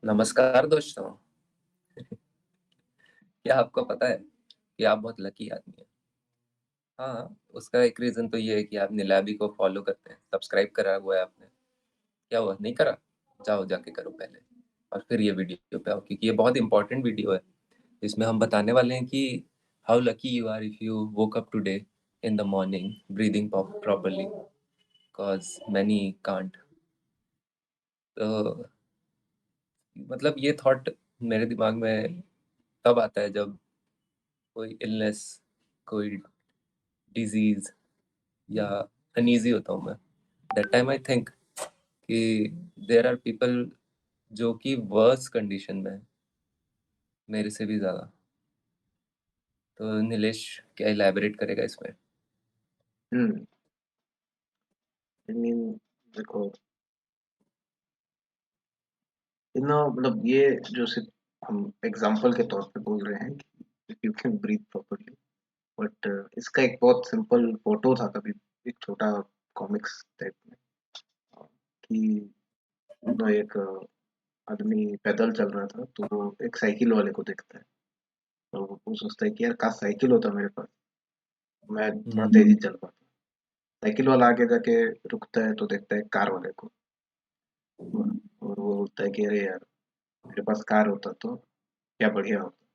नमस्कार दोस्तों। क्या आपको पता है कि आप बहुत लकी आदमी हैं? हाँ, उसका एक रीजन तो ये है कि आपने लैबी को फॉलो करते हैं, सब्सक्राइब करा हुआ है आपने। क्या हुआ, नहीं करा? जाओ जाके करो पहले, और फिर ये वीडियो पे आओ, क्योंकि ये बहुत इंपॉर्टेंट वीडियो है। इसमें हम बताने वाले हैं कि how lucky you are if you woke up today in the morning breathing properly, because many can't. तो मतलब ये थॉट मेरे दिमाग में तब आता है जब कोई इलनेस, कोई डिजीज या अनईजी होता हूँ मैं। दैट टाइम आई थिंक कि देयर आर पीपल जो कि वर्स कंडीशन में है मेरे से भी ज़्यादा। तो नीलेश क्या इलैबोरेट करेगा इसमें? हम्म। आई मीन, देखो, मतलब ये जो सिर्फ हम एग्जांपल के तौर पे बोल रहे हैं कि you can breathe properly, but इसका एक बहुत सिंपल फोटो था कभी, एक छोटा कॉमिक्स टाइप में, कि एक आदमी पैदल चल रहा था, तो वो एक साइकिल वाले को देखता है। तो वो सोचता है कि यार काश साइकिल होता मेरे पास, मैं थोड़ा तेजी चल पाता। साइकिल वाला आगे जाके रुकता है तो देखता है कार वाले को, और वो बोलता है कि अरे यार, मेरे पास कार होता तो क्या बढ़िया होता।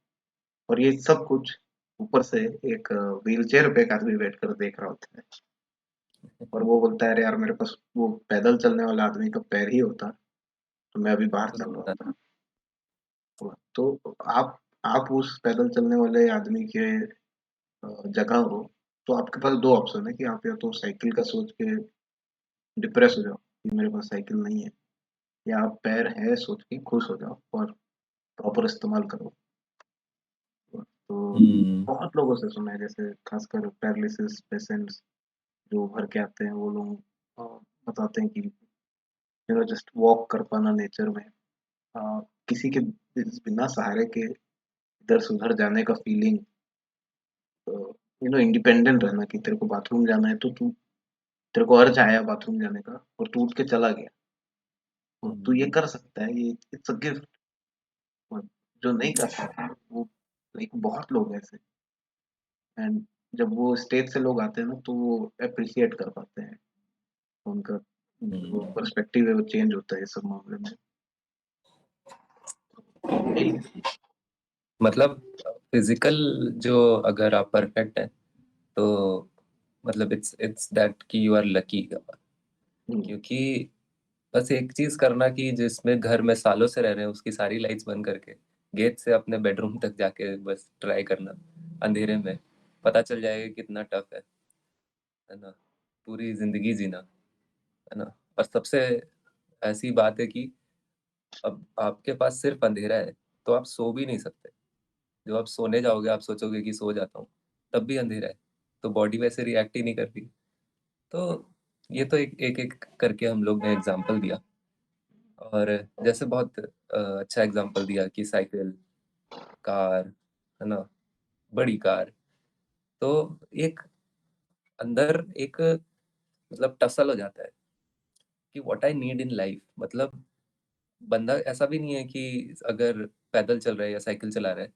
और ये सब कुछ ऊपर से एक व्हील चेयर पे एक आदमी बैठ कर देख रहा होता है, और वो बोलता है अरे यार, मेरे पास वो पैदल चलने वाला आदमी का पैर ही होता तो मैं अभी बाहर चल रहा होता। तो आप उस पैदल चलने वाले आदमी के जगह हो, तो आपके पास दो ऑप्शन है कि आप या तो साइकिल का सोच के डिप्रेस हो जाओ कि मेरे पास साइकिल नहीं है, या आप पैर है सोच के खुश हो जाओ और प्रॉपर इस्तेमाल करो। तो हम्म। बहुत लोगों से सुना है, जैसे खासकर पैरालिसिस पेशेंट्स जो भर के आते हैं, वो लोग अ, बताते हैं कि जस्ट वॉक कर पाना नेचर में, किसी के बिना सहारे के इधर से उधर जाने का फीलिंग, इंडिपेंडेंट रहना, कि तेरे को बाथरूम जाना है तो तेरे को अर्ज आया बाथरूम जाने का और तू उठ के चला गया, तो तू ये कर सकता है, ये इट्स अ गिफ्ट। जो नहीं कर सकता वो, लाइक, बहुत लोग हैं ऐसे। एंड जब वो स्टेज से लोग आते हैं ना, तो वो अप्रिशिएट कर पाते हैं, उनका जो हम्म। पर्सपेक्टिव है वो चेंज होता है इस सब मामले में। यही है। मतलब फिजिकल, जो अगर आप परफेक्ट है तो मतलब इट्स दैट कि यू आर लकी। हम्म। क्योंकि बस एक चीज करना कि जिसमें घर में सालों से रह रहे हैं उसकी सारी लाइट्स बंद करके गेट से अपने बेडरूम तक जाके बस ट्राई करना अंधेरे में, पता चल जाएगा कितना टफ है ना, पूरी जिंदगी जीना, है ना। और सबसे ऐसी बात है कि अब आपके पास सिर्फ अंधेरा है तो आप सो भी नहीं सकते। जब आप सोने जाओगे आप सोचोगे कि सो जाता हूँ, तब भी अंधेरा है, तो बॉडी वैसे रिएक्ट ही नहीं करती। तो ये तो एक एक एक करके हम लोग ने एग्जाम्पल दिया, और जैसे बहुत अच्छा एग्जांपल दिया कि साइकिल, कार, है ना, बड़ी कार। तो एक अंदर एक मतलब टसल हो जाता है कि what I need in life. मतलब बंदा ऐसा भी नहीं है कि अगर पैदल चल रहा है या साइकिल चला रहा है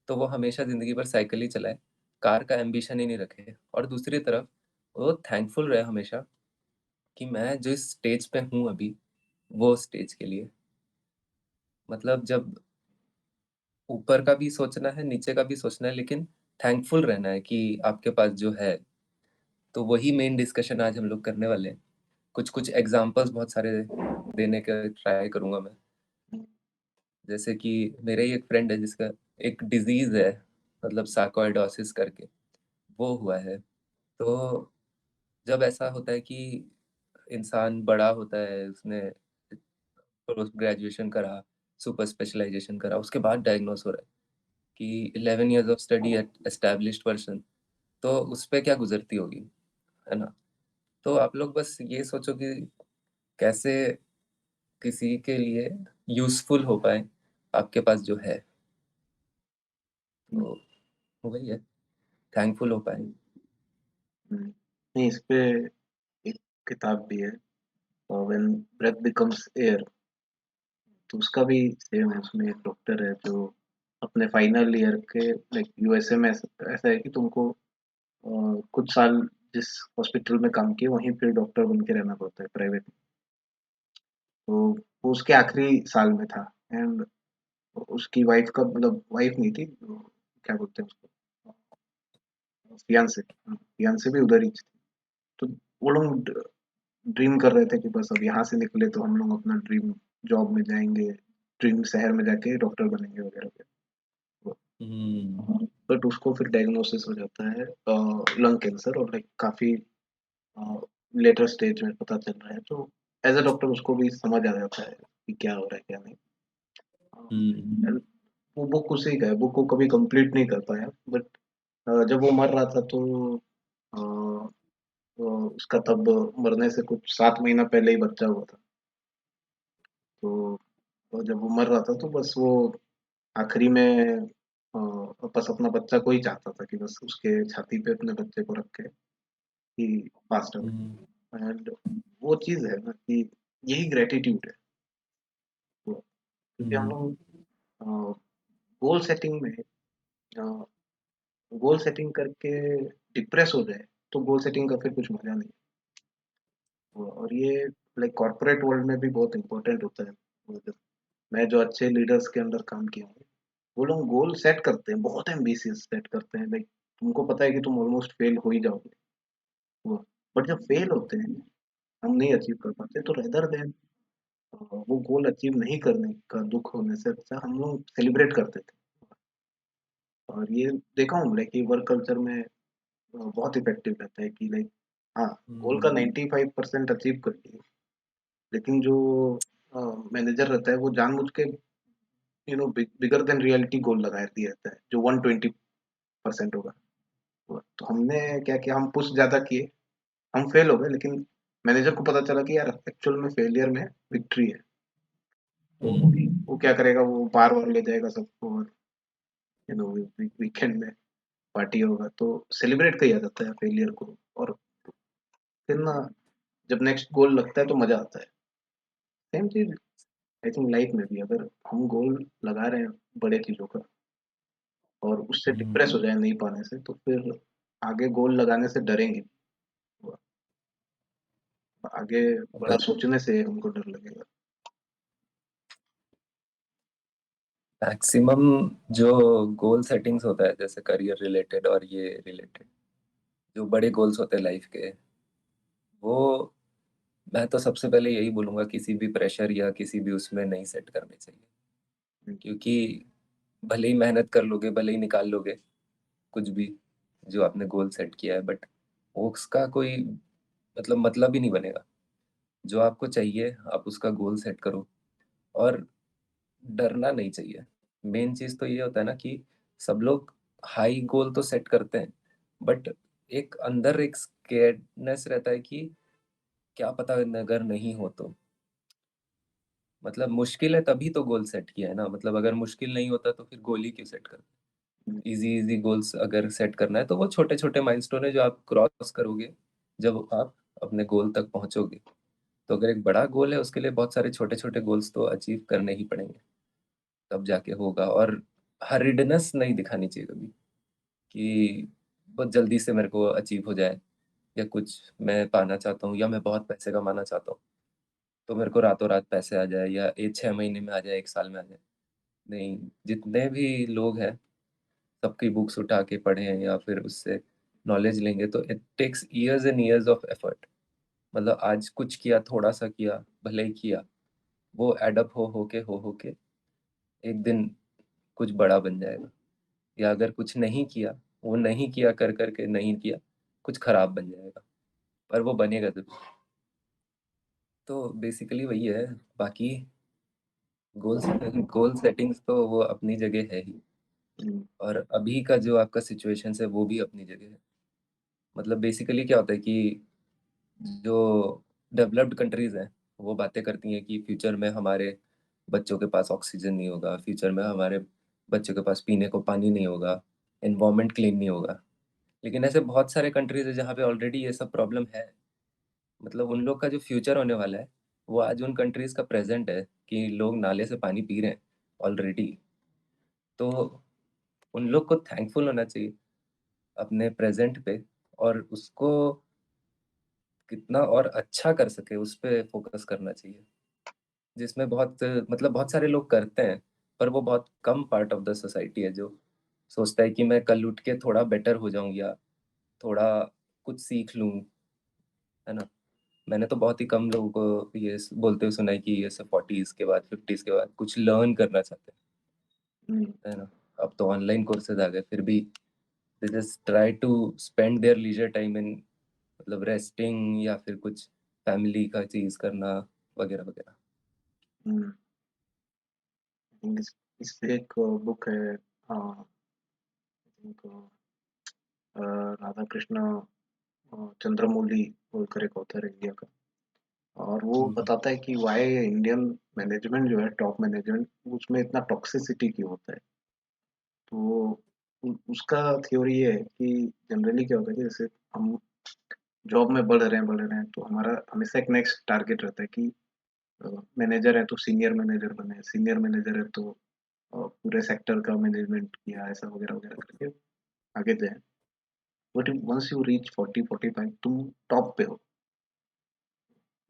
तो वो हमेशा जिंदगी भर साइकिल ही चलाए, कार का एम्बिशन ही नहीं रखे। और दूसरी तरफ वो थैंकफुल रहे हमेशा कि मैं जिस स्टेज पे हूँ अभी, वो स्टेज के लिए। मतलब जब ऊपर का भी सोचना है, नीचे का भी सोचना है, लेकिन थैंकफुल रहना है कि आपके पास जो है। तो वही मेन डिस्कशन आज हम लोग करने वाले हैं। कुछ कुछ एग्जांपल्स बहुत सारे देने का ट्राई करूंगा मैं। जैसे कि मेरे ही एक फ्रेंड है जिसका एक डिजीज है, मतलब सार्कोइडोसिस करके, वो हुआ है। तो जब ऐसा होता है कि इंसान बड़ा होता है, उसने पोस्ट ग्रेजुएशन करा, सुपर स्पेशलाइजेशन करा, उसके बाद डायग्नोस हो रहा है कि 11 years of study eight established person, तो उस पे क्या गुजरती होगी, है ना। तो आप लोग बस ये सोचो कि कैसे किसी के लिए यूजफुल हो पाए आपके पास जो है, हम्म। तो वही है, थैंकफुल हो पाए। हम्म। नहीं, इस पे एक किताब भी है, व्हेन ब्रेथ बिकम्स एयर, तो उसका भी सेम है, उसमें एक डॉक्टर है जो अपने फाइनल ईयर के लाइक यूएसए में ऐसा है कि तुमको कुछ साल जिस हॉस्पिटल में काम किए वहीं पे डॉक्टर बन के रहना पड़ता है प्राइवेट। तो वो उसके आखिरी साल में था एंड उसकी वाइफ का मतलब वाइफ नहीं थी, क्या बोलते हैं उसको, फियांसे, फियांसे भी उधर ही थी। तो वो लोग ड्रीम कर रहे थे कि बस अब यहाँ से निकले तो हम लोग अपना ड्रीम जॉब में जाएंगे, ड्रीम शहर में जाके डॉक्टर बनेंगे वगैरह वगैरह। हम्म। बट उसको फिर डायग्नोसिस हो जाता है लंग कैंसर, और लाइक काफी लेटर स्टेज में पता चल रहा है। तो एज अ डॉक्टर उसको भी समझ आ जाता है कि क्या हो रहा है क्या नहीं। हम्म। And वो बुक उसी का है, बुक को कभी कंप्लीट नहीं कर पाया, बट जब वो मर रहा था तो अ, उसका तब मरने से कुछ 7 महीना पहले ही बच्चा हुआ था। तो जब वो मर रहा था तो बस वो आखिरी में बस अपना बच्चा को ही चाहता था कि बस उसके छाती पे अपने बच्चे को रख के ही पास्ट हम्म। अवे। एंड वो चीज़ है ना कि यही ग्रेटिट्यूड है। वो क्योंकि हम हम्म। लोग गोल सेटिंग में गोल सेटिंग करके डिप्रेस हो जाए तो गोल सेटिंग का फिर कुछ मजा नहीं है। और ये लाइक कॉर्पोरेट वर्ल्ड में भी बहुत इंपॉर्टेंट होता है। वो मैं जो अच्छे लीडर्स के अंदर काम किया हूँ, वो लोग गोल सेट करते हैं, बहुत एम्बिशियस सेट करते हैं, लाइक तुमको पता है कि तुम ऑलमोस्ट फेल हो ही जाओगे। वो बट जब फेल होते हैं, हम नहीं अचीव कर पाते, तो रेदर देन वो गोल अचीव नहीं करने का दुख होने से अच्छा हम लोग सेलिब्रेट करते थे। और ये देखा हूँ लाइक ये वर्क कल्चर में बहुत इफेक्टिव रहता है कि लाइक हाँ, गोल का हम्म। 95% अचीव कर लिए, लेकिन जो मैनेजर रहता है वो जानबूझ के बिगर देन रियलिटी गोल लगा दिया रहता है जो 120% होगा। तो हमने क्या किया, हम पुश ज्यादा किए, हम फेल हो गए, लेकिन मैनेजर को पता चला कि यार एक्चुअल में फेलियर में विक्ट्री है। तो हम्म। वो क्या करेगा, वो बार बार ले जाएगा सबको, और वीकेंड में पार्टी होगा तो सेलिब्रेट किया जाता है फेलियर को। और फिर ना जब नेक्स्ट गोल लगता है तो मजा आता है। सेम चीज आई थिंक लाइफ में भी, अगर हम गोल लगा रहे हैं बड़े चीजों का और उससे डिप्रेस हम्म। हो जाए नहीं पाने से, तो फिर आगे गोल लगाने से डरेंगे। आगे बड़ा सोचने से हमको डर लगेगा। मैक्सिमम जो गोल सेटिंग्स होता है जैसे करियर रिलेटेड और ये रिलेटेड जो बड़े गोल्स होते हैं लाइफ के, वो मैं तो सबसे पहले यही बोलूंगा किसी भी प्रेशर या किसी भी उसमें नहीं सेट करने चाहिए। हम्म, क्योंकि भले ही मेहनत कर लोगे, भले ही निकाल लोगे कुछ भी जो आपने गोल सेट किया है, बट उसका कोई मतलब ही नहीं बनेगा। जो आपको चाहिए आप उसका गोल सेट करो, और डरना नहीं चाहिए। मेन चीज तो ये होता है ना कि सब लोग हाई गोल तो सेट करते हैं, बट एक अंदर एक स्केर्डनेस रहता है कि क्या पता अगर नहीं हो तो। मुश्किल है तभी तो गोल सेट किया है ना, अगर मुश्किल नहीं होता तो फिर गोल ही क्यों सेट कर। हम्म, इजी इजी गोल्स अगर सेट करना है तो वो छोटे छोटे माइलस्टोन है जो आप क्रॉस करोगे जब आप अपने गोल तक पहुंचोगे। तो अगर एक बड़ा गोल है उसके लिए बहुत सारे छोटे छोटे गोल्स तो अचीव करने ही पड़ेंगे, तब जाके होगा। और हरिडनेस नहीं दिखानी चाहिए कभी कि बहुत जल्दी से मेरे को अचीव हो जाए, या कुछ मैं पाना चाहता हूँ या मैं बहुत पैसे कमाना चाहता हूँ तो मेरे को रातों रात पैसे आ जाए, या 6 महीने में आ जाए, 1 साल में आ जाए। नहीं, जितने भी लोग हैं सबकी बुक्स उठा के पढ़ें या फिर उससे नॉलेज लेंगे तो it takes years and years of effort. आज कुछ किया, थोड़ा सा किया, भले ही किया, वो एडअप हो के एक दिन कुछ बड़ा बन जाएगा। या अगर कुछ नहीं किया, वो नहीं किया कर करके नहीं किया, कुछ खराब बन जाएगा, पर वो बनेगा जरूर। तो बेसिकली वही है। बाकी गोल्स गोल सेटिंग्स तो वो अपनी जगह है ही, हम्म, और अभी का जो आपका सिचुएशन है वो भी अपनी जगह है। बेसिकली क्या होता है कि जो डेवलप्ड कंट्रीज हैं वो बातें करती हैं कि फ्यूचर में हमारे बच्चों के पास ऑक्सीजन नहीं होगा, फ्यूचर में हमारे बच्चों के पास पीने को पानी नहीं होगा, एनवायरनमेंट क्लीन नहीं होगा। लेकिन ऐसे बहुत सारे कंट्रीज है जहाँ पे ऑलरेडी ये सब प्रॉब्लम है। उन लोग का जो फ्यूचर होने वाला है वो आज उन कंट्रीज का प्रेजेंट है कि लोग नाले से पानी पी रहे हैं ऑलरेडी। तो उन लोग को थैंकफुल होना चाहिए अपने प्रेजेंट पे, और उसको कितना और अच्छा कर सके उस पे फोकस करना चाहिए। जिसमें बहुत मतलब बहुत सारे लोग करते हैं, पर वो बहुत कम पार्ट ऑफ द सोसाइटी है जो सोचता है कि मैं कल उठ के थोड़ा बेटर हो जाऊं या थोड़ा कुछ सीख लूं, है ना। मैंने तो बहुत ही कम लोगों को ये बोलते हुए सुना है कि ये सब 40s के बाद 50s के बाद कुछ लर्न करना चाहते हुँ, हैं, है ना। अब तो ऑनलाइन कोर्सेज आ गए, फिर भी they just try to spend their leisure time in मतलब रेस्टिंग या फिर कुछ फैमिली का चीज करना वगैरह वगैरह। हुँ। इस पे एक बुक है, आई थिंक राधा कृष्ण चंद्रमौली बोलकर एक ऑथर है इंडिया का, और वो हम्म, बताता है कि व्हाई इंडियन मैनेजमेंट जो है, टॉप मैनेजमेंट, उसमें इतना टॉक्सिसिटी क्यों होता है। तो उसका थ्योरी ये है कि जनरली क्या होता है कि जैसे हम जॉब में बढ़ रहे हैं तो हमारा हमेशा एक नेक्स्ट टारगेट रहता है कि मैनेजर है तो सीनियर मैनेजर बने, सीनियर मैनेजर है तो पूरे सेक्टर का मैनेजमेंट किया, ऐसा वगैरह वगैरह करके आगे जाए। बट वंस यू रीच 40-45 तुम टॉप पे हो,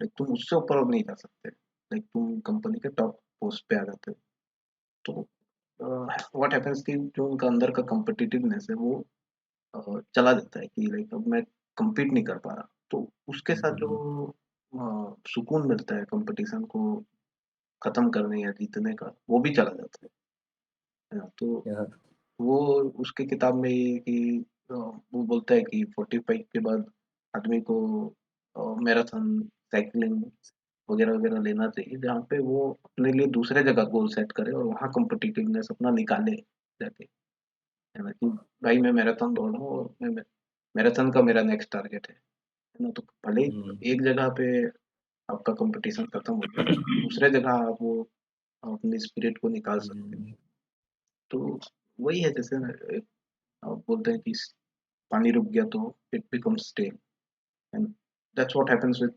लाइक तुम उससे ऊपर अब नहीं जा सकते, लाइक तुम कंपनी के टॉप पोस्ट पे आ जाते हो। तो व्हाट हैपेंस कि जो उनका अंदर का कॉम्पिटिटिवनेस है वो चला जाता है कि लाइक अब मैं compete नहीं कर पा रहा, तो उसके साथ जो हम्म, सुकून मिलता है कंपटीशन को खत्म करने या जीतने का, वो भी चला जाता है ना। तो यहाँ, वो उसकी किताब में ये कि वो बोलता है कि 45 के बाद आदमी को मैराथन, साइकिलिंग वगैरह वगैरह लेना चाहिए, जहाँ पे वो अपने लिए दूसरे जगह गोल सेट करे और वहाँ कॉम्पिटिटिवनेस अपना निकाले जाके, है ना, कि भाई मैं मैराथन दौड़ रहा हूँ और मैं मैराथन का मेरा नेक्स्ट टारगेट है ना। तो भले ही हम्म, एक जगह पे आपका कंपटीशन खत्म हो गया, दूसरे जगह आप वो अपनी स्पिरिट को निकाल सकते हैं। हम्म, तो वही है, जैसे ना, आप बोलते हैं कि पानी रुक गया तो it becomes stale, and that's what happens with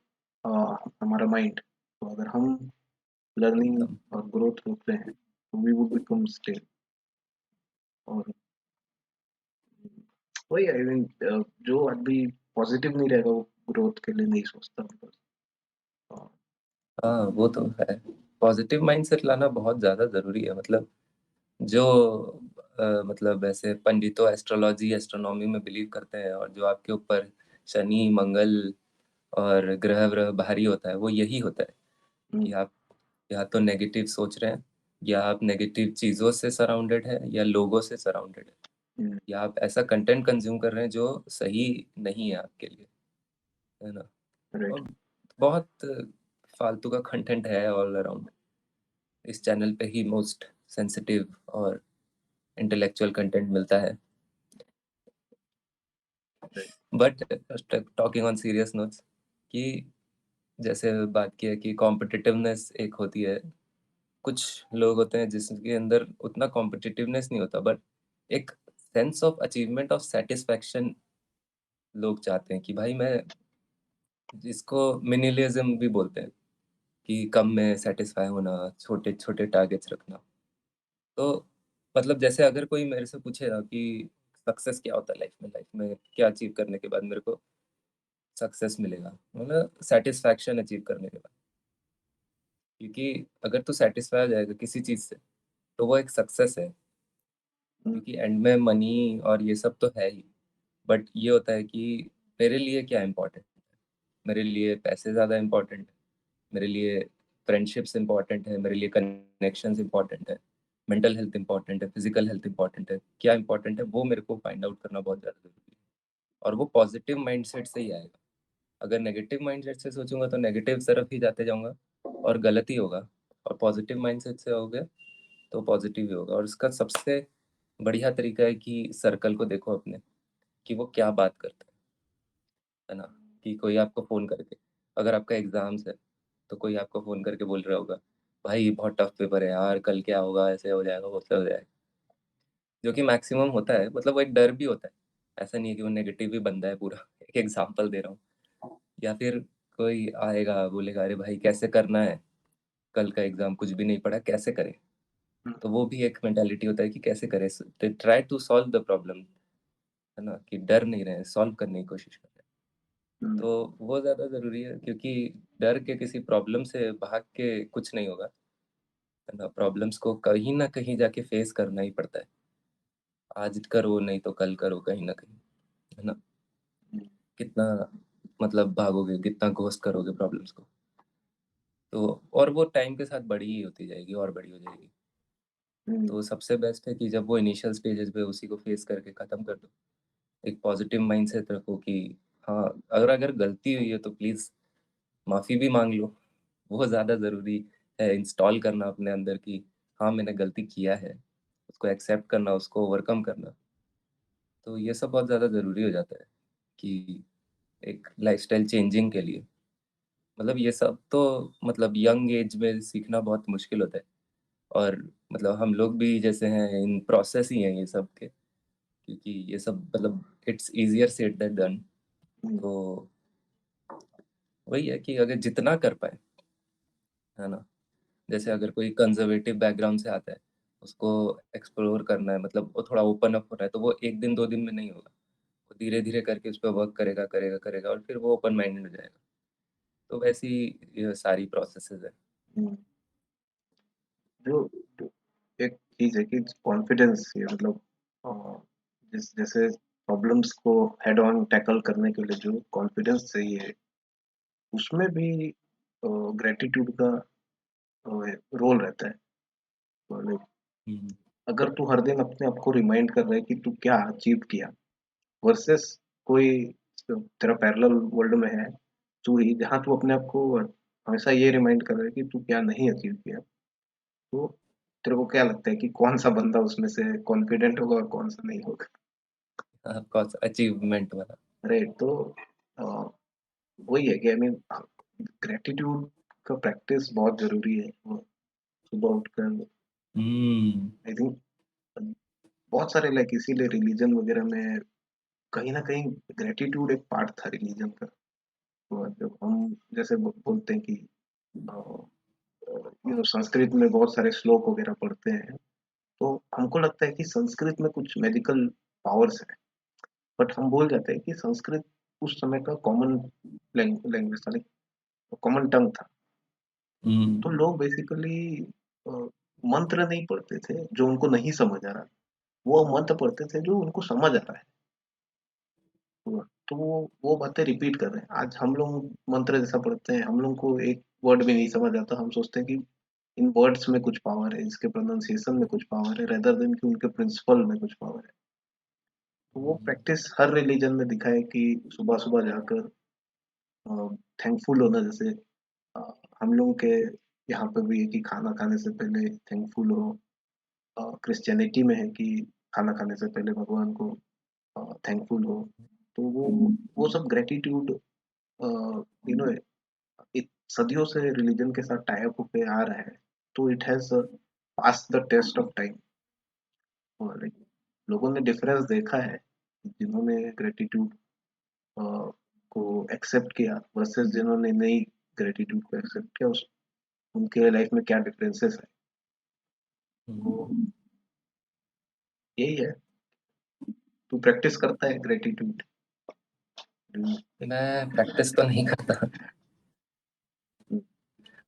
हमारा माइंड। तो अगर हम लर्निंग एकदम। और ग्रोथ रोकते हैं तो वी वुड बिकम स्टेल। और वही आई मीन, जो आदमी पॉजिटिव नहीं रहेगा वो ग्रोथ के लिए नहीं सोचता, बिकॉज हाँ वो तो है। पॉजिटिव माइंडसेट लाना बहुत ज्यादा जरूरी है। मतलब जो मतलब ऐसे पंडितों एस्ट्रोलॉजी एस्ट्रोनॉमी में बिलीव करते हैं और जो आपके ऊपर शनि मंगल और ग्रह व्रह भारी होता है, वो यही होता है कि आप या तो नेगेटिव सोच रहे हैं, या आप नेगेटिव चीजों से सराउंडेड है या लोगों से सराउंडेड है, या आप ऐसा कंटेंट कंज्यूम कर रहे हैं जो सही नहीं है आपके लिए, है ना। राइट। और बहुत फालतू का कंटेंट है ऑल अराउंड। इस चैनल पे ही मोस्ट सेंसिटिव और इंटेलेक्चुअल कंटेंट मिलता है। Right. But talking on serious notes, कि जैसे बात की है कि कॉम्पिटिटिवनेस एक होती है, कुछ लोग होते हैं जिसके अंदर उतना कॉम्पिटिटिवनेस नहीं होता, बट एक sense of achievement of satisfaction लोग चाहते हैं कि भाई मैं, जिसको मिनिमलिज्म भी बोलते हैं, कि कम में सेटिस्फाई होना, छोटे छोटे टारगेट्स रखना। तो मतलब जैसे अगर कोई मेरे से पूछेगा कि सक्सेस क्या होता है लाइफ में क्या अचीव करने के बाद मेरे को सक्सेस मिलेगा, मतलब सेटिस्फैक्शन अचीव करने के बाद। क्योंकि अगर तू सेटिस्फाई हो जाएगा किसी चीज से, तो वो एक सक्सेस है। क्योंकि एंड में मनी और ये सब तो है ही, बट ये होता है कि मेरे लिए क्या इम्पोर्टेंट है। मेरे लिए पैसे ज़्यादा इम्पोर्टेंट है, मेरे लिए फ्रेंडशिप्स इम्पोर्टेंट है, मेरे लिए कनेक्शंस इम्पोर्टेंट है, मेंटल हेल्थ इम्पोर्टेंट है, फिजिकल हेल्थ इम्पोर्टेंट है, क्या इम्पोर्टेंट है वो मेरे को फाइंड आउट करना बहुत ज़्यादा जरूरी है। और वो पॉजिटिव माइंडसेट से ही आएगा। अगर नेगेटिव माइंडसेट से सोचूंगा तो नेगेटिव तरफ ही जाते जाऊंगा, और गलत ही होगा। और पॉजिटिव माइंडसेट से हो गया तो पॉजिटिव ही होगा। और इसका सबसे बढ़िया तरीका है कि सर्कल को देखो अपने, कि वो क्या बात करता है ना। कि कोई आपको फोन करके, अगर आपका एग्जाम्स है तो कोई आपको फोन करके बोल रहा होगा, भाई बहुत टफ पेपर है यार, कल क्या होगा, ऐसे हो जाएगा वो हो जाएगा। जो कि मैक्सिमम होता है, मतलब वो एक डर भी होता है। ऐसा नहीं है कि वो नेगेटिव ही बंदा है पूरा एक एग्जाम्पल दे रहा हूँ। या फिर कोई आएगा बोलेगा अरे भाई कैसे करना है, कल का एग्जाम कुछ भी नहीं पढ़ा कैसे करें। हुँ, तो वो भी एक मेंटालिटी होता है कि कैसे करें, try to solve the problem, है ना, कि डर नहीं रहे, सॉल्व करने की कोशिश कर रहे हैं। हुँ, तो वो ज़्यादा ज़रूरी है, क्योंकि डर के किसी प्रॉब्लम से भाग के कुछ नहीं होगा, है ना, प्रॉब्लम्स को कहीं ना कहीं जाके फेस करना ही पड़ता है। आज करो नहीं तो कल करो कहीं ना कहीं, है ना। हुँ, कितना मतलब भागोगे, कितना घोस्ट करोगे प्रॉब्लम्स को, तो और वो टाइम के साथ बड़ी ही होती जाएगी और बड़ी हो जाएगी। हुँ, तो सबसे बेस्ट है कि जब वो इनिशियल स्टेजेस पे उसी को फेस करके ख़त्म कर दो। एक पॉजिटिव माइंडसेट रखो कि हाँ, अगर अगर गलती हुई है तो प्लीज़ माफ़ी भी माँग लो। वो ज़्यादा ज़रूरी है इंस्टॉल करना अपने अंदर कि हाँ, मैंने गलती किया है। उसको एक्सेप्ट करना, उसको ओवरकम करना। तो ये सब बहुत ज़्यादा ज़रूरी हो जाता है कि एक लाइफ़स्टाइल चेंजिंग के लिए। मतलब ये सब तो मतलब यंग एज में सीखना बहुत मुश्किल होता है, और मतलब हम लोग भी जैसे हैं इन प्रोसेस ही हैं ये सब के, क्योंकि ये सब मतलब it's easier said than done. हुँ, तो वही है कि अगर जितना कर पाएँ, है ना? जैसे अगर कोई कंज़र्वेटिव बैकग्राउंड से आता है, उसको एक्सप्लोर करना है, मतलब वो थोड़ा ओपन अप होना है, तो वो 1 दिन 2 दिन में नहीं होगा। वो धीरे-धीरे करके उस पे वर्क करेगा, करेगा, करेगा और फिर वो ओपन माइंडेड हो जाएगा। तो वैसी ये सारी प्रोसेसेज़ हैं। हुँ। जो जो एक चीज़ है कि कॉन्फिडेंस ये मतलब अ, जैसे प्रॉब्लम्स को हेड ऑन टैकल करने के लिए जो कॉन्फिडेंस चाहिए, उसमें भी ग्रैटिट्यूड का रोल रहता है। मतलब हुँ, अगर तू हर दिन अपने आप को रिमाइंड कर रहा है कि तू क्या अचीव किया वर्सेस कोई तेरा पैरेलल वर्ल्ड में है, तू ही जहाँ तू अपने आप को हमेशा ये रिमाइंड कर रहा है कि तू क्या नहीं अचीव किया, तो तेरे को क्या लगता है कि कौन-सा बंदा उसमें से कॉन्फिडेंट होगा और कौन-सा नहीं होगा? ऑफ़ कोर्स अचीवमेंट वाला। राइट तो अ, वही है कि आई मीन ग्रैटिट्यूड का प्रैक्टिस बहुत ज़रूरी है। वो सुबह उठकर हुँ, आई थिंक बहुत सारे लाइक इसीलिए रिलीजन वगैरह में कहीं न कहीं ग्रैटिट्यूड एक पार्ट था रिलीजन का। तो जब हम जैसे बोलते हैं कि अ संस्कृत में बहुत सारे श्लोक वगैरह पढ़ते हैं, तो हमको लगता है कि संस्कृत में कुछ मैजिकल पावर्स हैं, बट हम भूल जाते हैं कि संस्कृत उस समय का कॉमन लैंग्वेज था, लाइक कॉमन टंग था। हुँ, तो लोग बेसिकली अ, मंत्र नहीं पढ़ते थे जो उनको नहीं समझ आ रहा, वो मंत्र पढ़ते थे जो उनको समझ आ रहा है। तो वो बातें रिपीट कर रहे हैं। आज हम लोग मंत्र जैसा पढ़ते हैं, हम लोग को एक वर्ड भी नहीं समझ आता, हम सोचते हैं कि इन वर्ड्स में कुछ पावर है, इसके प्रोनाउंसिएशन में कुछ पावर है, रेदर देन कि उनके प्रिंसिपल में कुछ पावर है। तो वो हुँ, प्रैक्टिस हर रिलीजन में दिखा है कि सुबह-सुबह जाकर थैंकफुल होना, जैसे अ, हम लोगों के यहाँ पे भी है कि खाना खाने से पहले थैंकफुल हो। क्रिश्चियनिटी में है कि खाना खाने से पहले भगवान को थैंकफुल हो। तो वो सब ग्रैटिट्यूड यू नो सदियों से रिलीजन के साथ टाई अप होके आ रहा है। तो it has pass the test of time. और like, लोगों ने डिफरेंस देखा है, जिन्होंने ग्रेटिट्यूड को एक्सेप्ट किया वर्सेस जिन्होंने नहीं ग्रेटिट्यूड को एक्सेप्ट किया, उस उनके लाइफ में क्या डिफरेंसेस है। तो हुँ। यही है, तू प्रैक्टिस करता है ग्रेटिट्यूड? मैं प्रैक्टिस तो नहीं करता,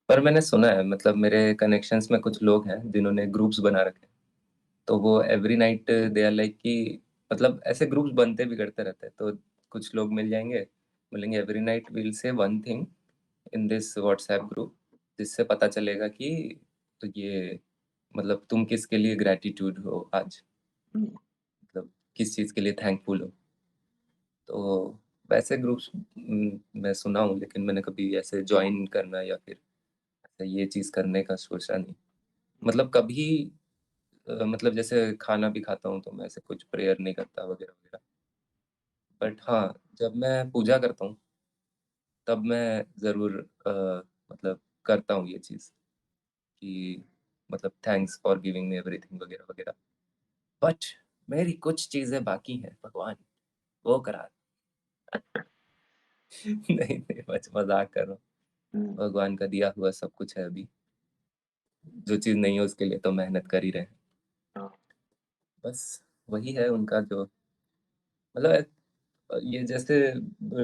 पर मैंने सुना है, मतलब मेरे कनेक्शंस में कुछ लोग हैं जिन्होंने ग्रुप्स बना रखे हैं। तो वो every night they are like कि मतलब ऐसे ग्रुप्स बनते भी करते रहते हैं। तो कुछ लोग मिल जाएँगे, बोलेंगे every night we will say one thing in this WhatsApp group, जिससे पता चलेगा कि तो ये मतलब तुम किसके लिए ग्रैटिट्यूड हो आज, मतलब किस चीज़ के लिए थैंकफुल हो। तो वैसे ग्रुप्स मैं सुना हूँ, लेकिन मैंने कभी ऐसे जॉइन करना या फिर ऐसे ये चीज़ करने का सोचा नहीं। मतलब कभी मतलब जैसे खाना भी खाता हूँ तो मैं ऐसे कुछ प्रेयर नहीं करता वगैरह वगैरह। बट हाँ, जब मैं पूजा करता हूँ तब मैं ज़रूर मतलब करता हूँ ये चीज़ कि मतलब thanks for giving me everything वगैरह वगैरह। बट मेरी कुछ चीज़ें बाकी हैं भगवान, वो करा। नहीं नहीं, बस मजाक कर रहा हूँ। हम्म, भगवान का दिया हुआ सब कुछ है अभी। जो चीज नहीं है उसके लिए तो मेहनत कर ही रहे हैं। हाँ, बस वही है उनका जो, मतलब ये जैसे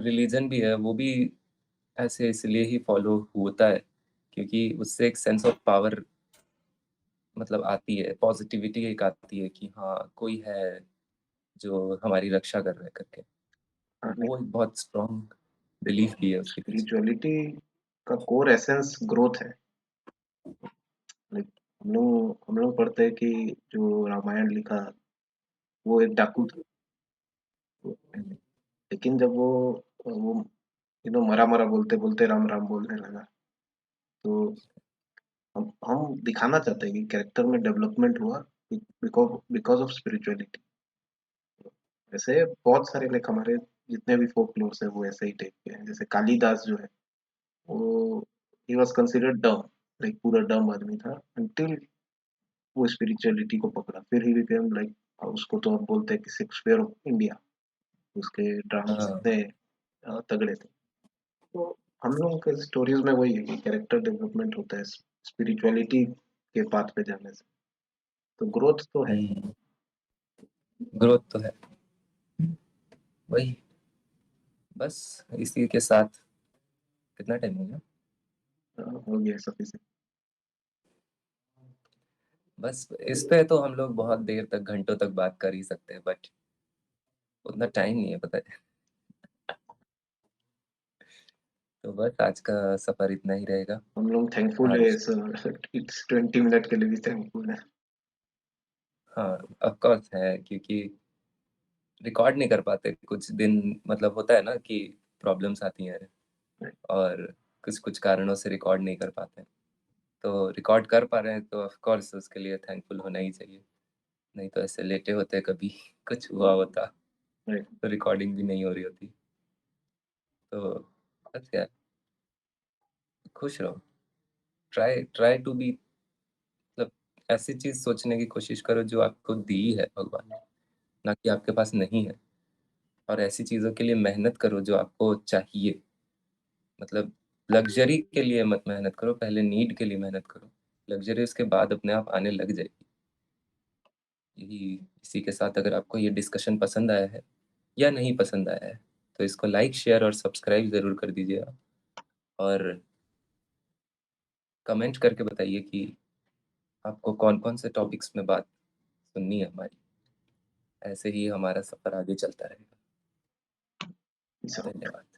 रिलीजन भी है वो भी ऐसे इसलिए ही फॉलो होता है क्योंकि उससे एक सेंस ऑफ पावर मतलब आती है, पॉजिटिविटी एक आती है कि हाँ कोई है जो हमारी रक्षा कर रहा है करके। हाँ, वो एक बहुत स्ट्रॉन्ग बिलीफ भी है उसके पीछे। स्पिरिचुअलिटी का कोर एसेंस ग्रोथ है। लाइक हम लोग पढ़ते हैं कि जो रामायण लिखा वो एक डाकू था। तो लेकिन जब वो मरा मरा बोलते बोलते राम राम बोलने लगा, तो हम दिखाना चाहते हैं कि कैरेक्टर में डेवलपमेंट हुआ बिकॉज बिकॉज ऑफ स्पिरिचुअलिटी। वैसे बहुत सारे लाइक हमारे जितने भी फोक लोर्स है वो ऐसे ही टाइप के हैं। जैसे कालिदास जो है वो ही वॉज कंसिडर्ड डम, लाइक पूरा डम आदमी था until वो स्पिरिचुअलिटी को पकड़ा। फिर ही बिकेम लाइक, उसको तो अब बोलते हैं कि शेक्सपियर ऑफ इंडिया। उसके ड्रामास हाँ। इतने तगड़े थे। तो हम लोगों के स्टोरीज में वही है कि कैरेक्टर डेवलपमेंट होता है स्पिरिचुअलिटी के पाथ पे जाने से। तो ग्रोथ तो है। ग्रोथ तो है। वही, बस इसी के साथ कितना टाइम हो गया? हो गया सफिशिएंट। बस इस पे तो हम लोग बहुत देर तक, घंटों तक बात कर ही सकते हैं, बट उतना टाइम नहीं है पता है। तो बस आज का सफर इतना ही रहेगा। हम लोग थैंकफुल है आज, सर, इट्स 20 मिनट के लिए भी थैंकफुल है। हाँ ऑफ कोर्स है क्योंकि रिकॉर्ड नहीं कर पाते कुछ दिन, मतलब होता है ना कि प्रॉब्लम्स आती हैं और कुछ कुछ कारणों से रिकॉर्ड नहीं कर पाते हैं। तो रिकॉर्ड कर पा रहे हैं तो ऑफ कोर्स उसके लिए थैंकफुल होना ही चाहिए। नहीं तो ऐसे लेटे होते कभी कुछ हुआ होता राइट। तो रिकॉर्डिंग भी नहीं हो रही होती। तो बस यार, खुश रहो। ट्राई ट्राई टू बी, मतलब ऐसी चीज सोचने की कोशिश करो जो आपको दी है भगवान ने, ना कि आपके पास नहीं है। और ऐसी चीजों के लिए मेहनत करो जो आपको चाहिए। मतलब लग्जरी के लिए मत मेहनत करो, पहले नीड के लिए मेहनत करो। लग्जरी उसके बाद अपने आप आने लग जाएगी। यही, इसी के साथ अगर आपको ये डिस्कशन पसंद आया है या नहीं पसंद आया है तो इसको लाइक शेयर और सब्सक्राइब जरूर कर दीजिएगा। और कमेंट करके बताइए कि आपको कौन कौन से टॉपिक्स में बात सुननी है हमारी। ऐसे ही हमारा सफर आगे चलता रहेगा। सब धन्यवाद।